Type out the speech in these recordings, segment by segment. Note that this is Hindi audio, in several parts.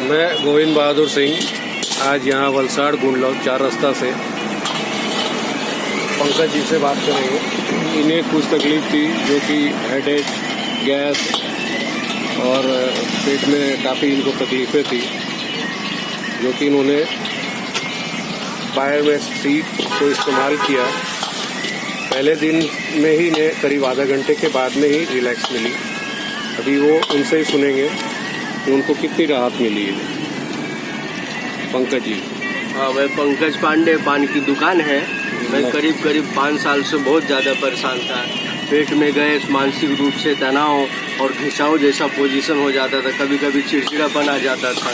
मैं गोविंद बहादुर सिंह आज यहाँ वलसाड़ गुंडलौर 4 रास्ता से पंकज जी से बात करेंगे। इन्हें कुछ तकलीफ थी जो कि हेडेक, गैस और पेट में काफ़ी इनको तकलीफ़ें थी, जो कि इन्होंने पायरमैक्स 3 को इस्तेमाल किया। पहले दिन में ही इन्हें करीब आधा घंटे के बाद में ही रिलैक्स मिली। अभी वो उनसे ही सुनेंगे कि उनको कितनी राहत मिली है। पंकज जी। हाँ, मैं पंकज पांडे, पान की दुकान है। मैं करीब 5 साल से बहुत ज़्यादा परेशान था। पेट में गैस, मानसिक रूप से तनाव और खिंचाव जैसा पोजीशन हो जाता था। कभी कभी चिड़चिड़ापन आ जाता था।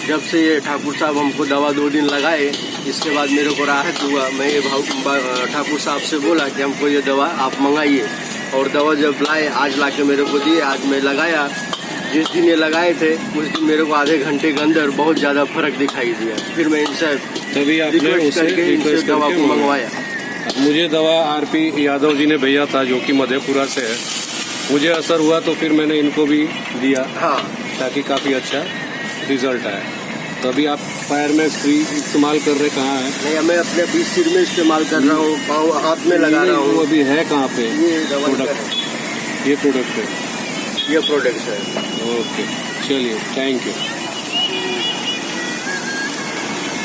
जब से ये ठाकुर साहब हमको दवा 2 दिन लगाए, इसके बाद मेरे को राहत हुआ। मैं ये ठाकुर साहब से बोला कि हमको ये दवा आप मंगाइए, और दवा जब लाए, आज ला के मेरे को दिए। आज मैं लगाया। जिस दिन ये लगाए थे उस दिन मेरे को आधे घंटे के अंदर बहुत ज़्यादा फर्क दिखाई दिया। फिर मैं इनसे तभी आपने इनसे दवा को मंगवाया। मुझे दवा आरपी यादव जी ने भेजा था, जो कि मधेपुरा से है। मुझे असर हुआ तो फिर मैंने इनको भी दिया। हाँ, ताकि काफ़ी अच्छा रिजल्ट आया। तो अभी आप पायरमैक्स 3 इस्तेमाल कर रहे कहाँ हैं? नहीं, मैं अपने बीच सिर में इस्तेमाल कर रहा हूँ, पाँव हाथ में लगा रहा हूँ। वो अभी है कहाँ पे? ये प्रोडक्ट, ये प्रोडक्ट है। ये प्रोडक्ट है। ओके, चलिए, थैंक यू।